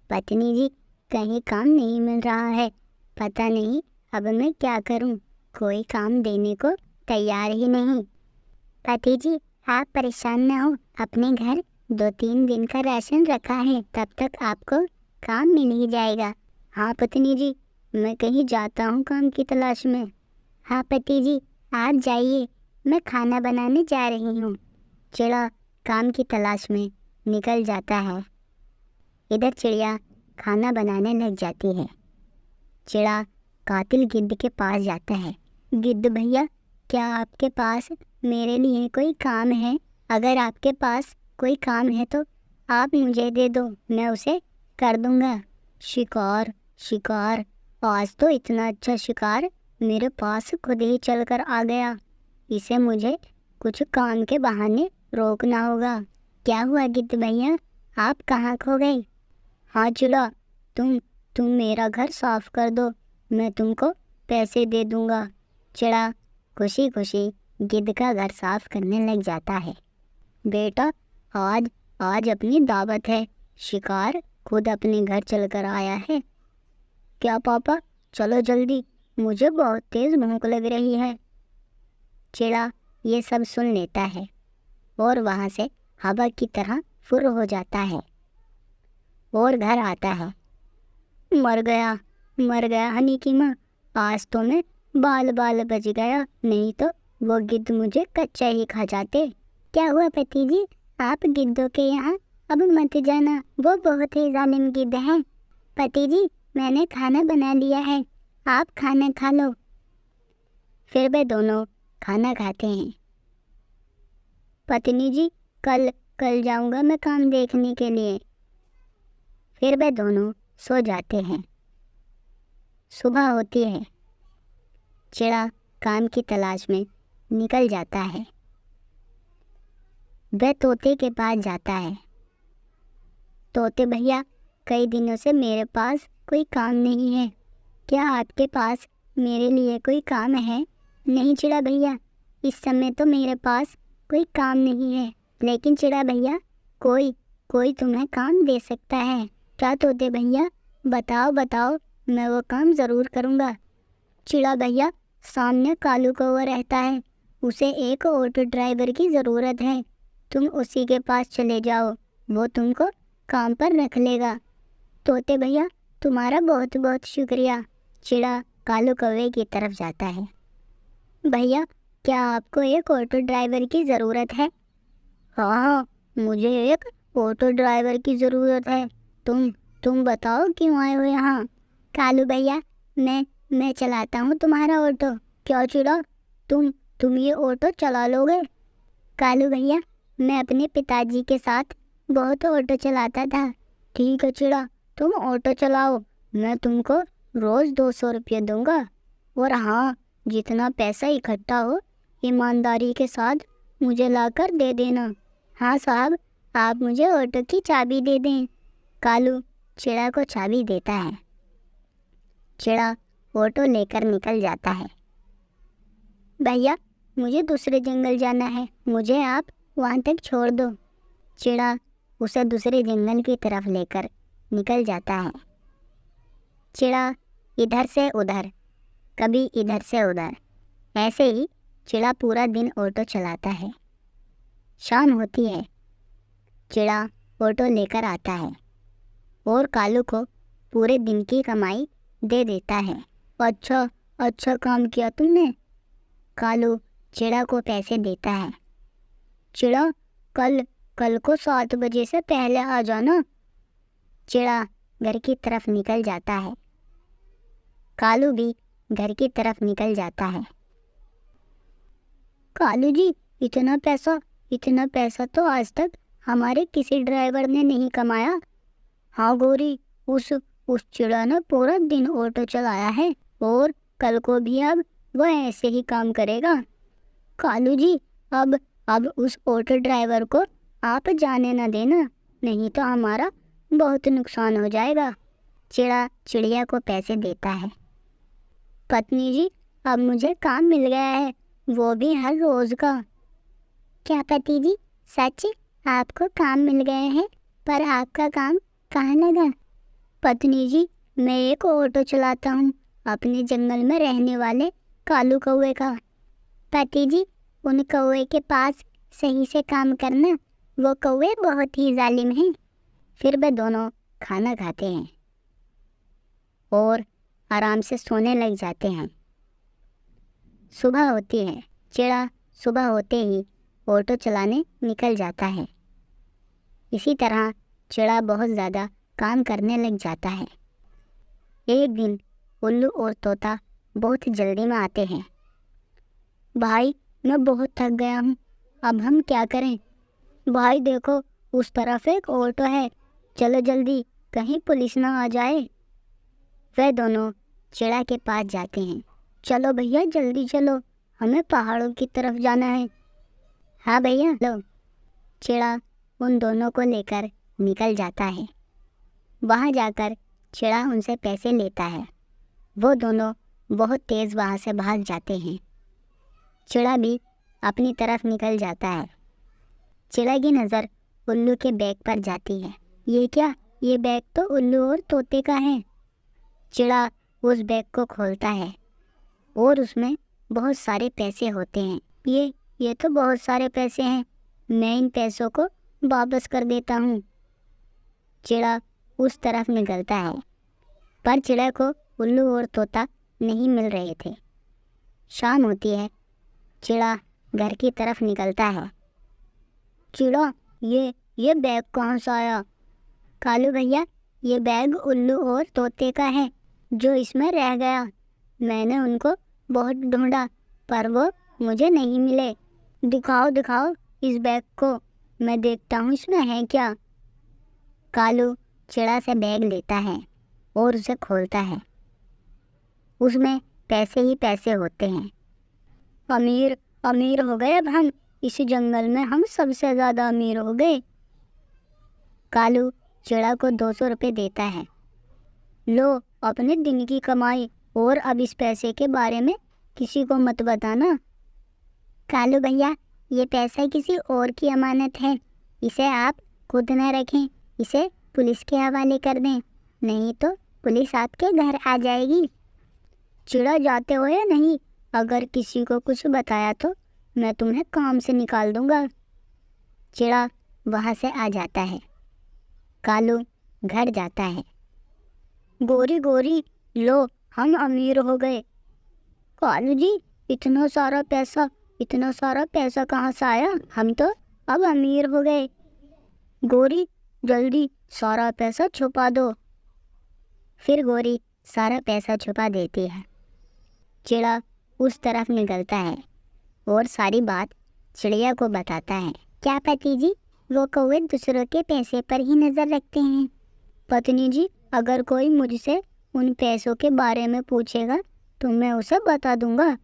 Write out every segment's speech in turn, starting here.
पत्नी जी, कहीं काम नहीं मिल रहा है। पता नहीं अब मैं क्या करूं। कोई काम देने को तैयार ही नहीं। पति जी, आप परेशान न हो। अपने घर 2-3 दिन का राशन रखा है, तब तक आपको काम मिल ही जाएगा। हाँ पत्नी जी, मैं कहीं जाता हूँ काम की तलाश में। हाँ पति जी, आप जाइए, मैं खाना बनाने जा रही हूँ। चिड़ा काम की तलाश में निकल जाता है। इधर चिड़िया खाना बनाने लग जाती है। चिड़ा कातिल गिद्ध के पास जाता है। गिद्ध भैया, क्या आपके पास मेरे लिए कोई काम है? अगर आपके पास कोई काम है तो आप मुझे दे दो, मैं उसे कर दूंगा। शिकार शिकार, आज तो इतना अच्छा शिकार मेरे पास खुद ही चल कर आ गया। इसे मुझे कुछ काम के बहाने रोकना होगा। क्या हुआ गिद्ध भैया, आप कहाँ खो गए? हाँ चिड़ा, तुम मेरा घर साफ कर दो, मैं तुमको पैसे दे दूंगा। चिड़ा खुशी खुशी गिद्ध का घर साफ करने लग जाता है। बेटा, आज आज अपनी दावत है। शिकार खुद अपने घर चलकर आया है। क्या पापा, चलो जल्दी, मुझे बहुत तेज भूख लग रही है। चिड़ा ये सब सुन लेता है और वहाँ से हवा की तरह फुर हो जाता है और घर आता है। मर गया हनी की माँ, आज तो मैं बाल बाल बच गया, नहीं तो वो गिद्ध मुझे कच्चा ही खा जाते। क्या हुआ पति जी, आप गिद्धों के यहाँ अब मत जाना, वो बहुत ही जालिम गिद्ध हैं। पति जी, मैंने खाना बना लिया है, आप खाना खा लो। फिर वे दोनों खाना खाते हैं। पत्नी जी, कल जाऊंगा मैं काम देखने के लिए। फिर वे दोनों सो जाते हैं। सुबह होती है। चिड़ा काम की तलाश में निकल जाता है। वह तोते के पास जाता है। तोते भैया, कई दिनों से मेरे पास कोई काम नहीं है, क्या आपके पास मेरे लिए कोई काम है? नहीं चिड़ा भैया, इस समय तो मेरे पास कोई काम नहीं है, लेकिन चिड़ा भैया कोई तुम्हें काम दे सकता है। क्या तोते भैया, बताओ, मैं वो काम ज़रूर करूँगा। चिड़ा भैया, सामने कालू कौवा रहता है, उसे एक ऑटो ड्राइवर की ज़रूरत है, तुम उसी के पास चले जाओ, वो तुमको काम पर रख लेगा। तोते भैया, तुम्हारा बहुत बहुत शुक्रिया। चिड़ा कालू कौवे की तरफ जाता है। भैया, क्या आपको एक ऑटो ड्राइवर की ज़रूरत है? हाँ, मुझे एक ऑटो ड्राइवर की ज़रूरत है। तुम बताओ क्यों आए हो यहाँ? कालू भैया, मैं चलाता हूँ तुम्हारा ऑटो। क्या चिड़ा, तुम ये ऑटो चला लोगे? कालू भैया, मैं अपने पिताजी के साथ बहुत ऑटो चलाता था। ठीक है चिड़ा, तुम ऑटो चलाओ, मैं तुमको रोज़ 200 रुपये दूंगा। और हाँ, जितना पैसा इकट्ठा हो ईमानदारी के साथ मुझे लाकर दे देना। हाँ साहब, आप मुझे ऑटो की चाबी दे दें। कालू चिड़ा को चाबी देता है। चिड़ा ऑटो लेकर निकल जाता है। भैया, मुझे दूसरे जंगल जाना है, मुझे आप वहाँ तक छोड़ दो। चिड़ा उसे दूसरे जंगल की तरफ लेकर निकल जाता है। चिड़ा इधर से उधर, कभी इधर से उधर, ऐसे ही चिड़ा पूरा दिन ऑटो चलाता है। शाम होती है। चिड़ा ऑटो लेकर आता है और कालू को पूरे दिन की कमाई दे देता है। अच्छा काम किया तुमने। कालू चिड़ा को पैसे देता है। चिड़ा, कल को 7 बजे से पहले आ जाना। चिड़ा घर की तरफ निकल जाता है। कालू भी घर की तरफ निकल जाता है। कालू जी, इतना पैसा तो आज तक हमारे किसी ड्राइवर ने नहीं कमाया। हाँ गौरी, उस चिड़ा ने पूरा दिन ऑटो चलाया है और कल को भी अब वह ऐसे ही काम करेगा। कालू जी, अब उस ऑटो ड्राइवर को आप जाने न देना, नहीं तो हमारा बहुत नुकसान हो जाएगा। चिड़ा चिड़िया को पैसे देता है। पत्नी जी, अब मुझे काम मिल गया है, वो भी हर रोज़ का। क्या पति जी, सच आपको काम मिल गए हैं? पर आपका काम कहाँ लगा? पत्नी जी, मैं एक ऑटो चलाता हूँ अपने जंगल में रहने वाले कालू कौवे का। पति जी, उन कौवे के पास सही से काम करना, वो कौवे बहुत ही जालिम हैं। फिर वे दोनों खाना खाते हैं और आराम से सोने लग जाते हैं। सुबह होती है। चिड़ा सुबह होते ही ऑटो चलाने निकल जाता है। इसी तरह चिड़ा बहुत ज़्यादा काम करने लग जाता है। एक दिन उल्लू और तोता बहुत जल्दी में आते हैं। भाई, मैं बहुत थक गया हूँ, अब हम क्या करें? भाई देखो, उस तरफ एक ऑटो है, चलो जल्दी, कहीं पुलिस ना आ जाए। वे दोनों चिड़ा के पास जाते हैं। चलो भैया, जल्दी चलो, हमें पहाड़ों की तरफ जाना है। हाँ भैया, लो। चिड़ा उन दोनों को लेकर निकल जाता है। वहाँ जाकर चिड़ा उनसे पैसे लेता है। वो दोनों बहुत तेज़ वहाँ से भाग जाते हैं। चिड़ा भी अपनी तरफ निकल जाता है। चिड़ा की नज़र उल्लू के बैग पर जाती है। ये क्या? ये बैग तो उल्लू और तोते का है। चिड़ा उस बैग को खोलता है और उसमें बहुत सारे पैसे होते हैं। ये तो बहुत सारे पैसे हैं, मैं इन पैसों को वापस कर देता हूँ। चिड़ा उस तरफ निकलता है, पर चिड़ा को उल्लू और तोता नहीं मिल रहे थे। शाम होती है। चिड़ा घर की तरफ निकलता है। चिड़ा, ये बैग कहाँ से आया? कालू भैया, ये बैग उल्लू और तोते का है, जो इसमें रह गया। मैंने उनको बहुत ढूंढा, पर वो मुझे नहीं मिले। दिखाओ दिखाओ इस बैग को, मैं देखता हूँ इसमें है क्या। कालू चिड़ा से बैग लेता है और उसे खोलता है। उसमें पैसे ही पैसे होते हैं। अमीर अमीर हो गए अब हम, इस जंगल में हम सबसे ज़्यादा अमीर हो गए। कालू चिड़ा को 200 रुपये देता है। लो, अपने दिन की कमाई, और अब इस पैसे के बारे में किसी को मत बताना। कालू भैया, ये पैसा किसी और की अमानत है, इसे आप खुद न रखें, इसे पुलिस के हवाले कर दें, नहीं तो पुलिस आपके घर आ जाएगी। चिड़ा, जाते हो या नहीं? अगर किसी को कुछ बताया तो मैं तुम्हें काम से निकाल दूंगा। चिड़ा वहाँ से आ जाता है। कालू घर जाता है। गोरी गोरी, लो, हम अमीर हो गए। कालू जी, इतना सारा पैसा कहाँ से आया? हम तो अब अमीर हो गए। गोरी, जल्दी सारा पैसा छुपा दो। फिर गोरी सारा पैसा छुपा देती है। चिड़ा उस तरफ निकलता है और सारी बात चिड़िया को बताता है। क्या पति जी, वो कौवे दूसरों के पैसे पर ही नज़र रखते हैं? पत्नी जी, अगर कोई मुझसे उन पैसों के बारे में पूछेगा तो मैं उसे बता दूंगा।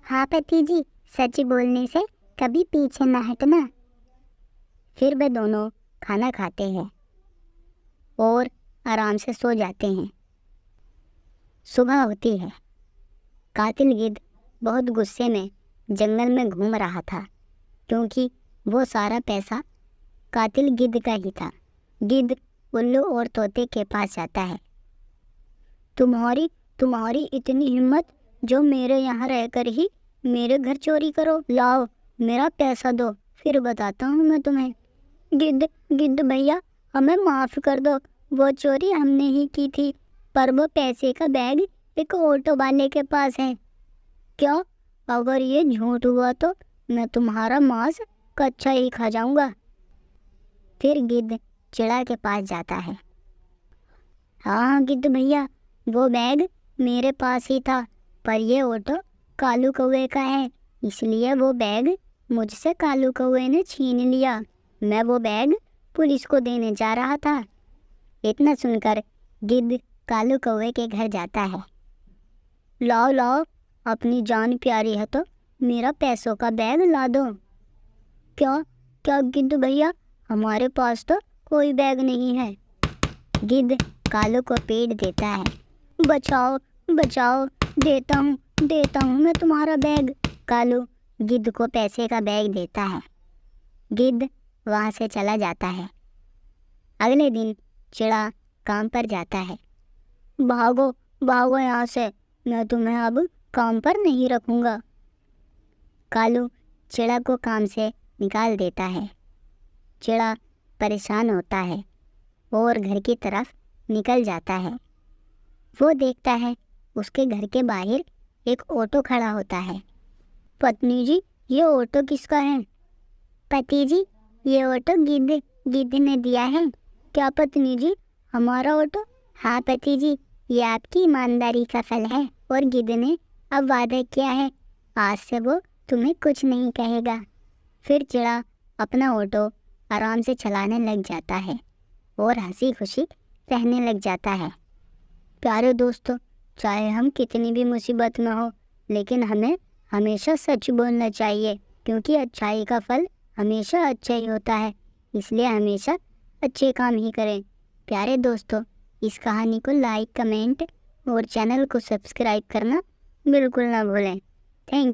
हाँ पति जी, सच बोलने से कभी पीछे ना हटना। फिर वे दोनों खाना खाते हैं और आराम से सो जाते हैं। सुबह होती है। कातिल गिद्ध बहुत गुस्से में जंगल में घूम रहा था, क्योंकि वो सारा पैसा कातिल गिद्ध का ही था। गिद्ध उल्लू और तोते के पास जाता है। तुम्हारी इतनी हिम्मत, जो मेरे यहाँ रहकर ही मेरे घर चोरी करो? लाओ, मेरा पैसा दो, फिर बताता हूँ मैं तुम्हें। गिद्ध भैया, हमें माफ़ कर दो, वो चोरी हमने ही की थी, पर वो पैसे का बैग एक ऑटो वाले के पास है। क्या? अगर ये झूठ हुआ तो मैं तुम्हारा मांस कच्चा ही खा जाऊंगा। फिर गिद्ध चिड़ा के पास जाता है। हाँ गिद्ध भैया, वो बैग मेरे पास ही था, पर ये ऑटो कालू कौवे का है, इसलिए वो बैग मुझसे कालू कौवे ने छीन लिया। मैं वो बैग पुलिस को देने जा रहा था। इतना सुनकर गिद्ध कालू कौवे के घर जाता है। लाओ लाओ, अपनी जान प्यारी है तो मेरा पैसों का बैग ला दो। क्या गिद्ध भैया, हमारे पास तो कोई बैग नहीं है। गिद्ध कालू को पीट देता है। बचाओ बचाओ, देता हूँ मैं तुम्हारा बैग। कालू गिद्ध को पैसे का बैग देता है। गिद्ध वहाँ से चला जाता है। अगले दिन चिड़ा काम पर जाता है। भागो भागो यहाँ से, मैं तुम्हें अब काम पर नहीं रखूँगा। कालू चिड़ा को काम से निकाल देता है। चिड़ा परेशान होता है और घर की तरफ निकल जाता है। वो देखता है उसके घर के बाहर एक ऑटो खड़ा होता है। पत्नी जी, ये ऑटो किसका है? पति जी, ये ऑटो गिद्ध ने दिया है। क्या पत्नी जी, हमारा ऑटो? हाँ पति जी, ये आपकी ईमानदारी का फल है और गिद्ध ने अब वादा किया है, आज से वो तुम्हें कुछ नहीं कहेगा। फिर चिड़ा अपना ऑटो आराम से चलाने लग जाता है और हंसी खुशी रहने लग जाता है। प्यारे दोस्तों, चाहे हम कितनी भी मुसीबत में हो, लेकिन हमें हमेशा सच बोलना चाहिए, क्योंकि अच्छाई का फल हमेशा अच्छा ही होता है। इसलिए हमेशा अच्छे काम ही करें। प्यारे दोस्तों, इस कहानी को लाइक, कमेंट और चैनल को सब्सक्राइब करना बिल्कुल ना भूलें। Thank you.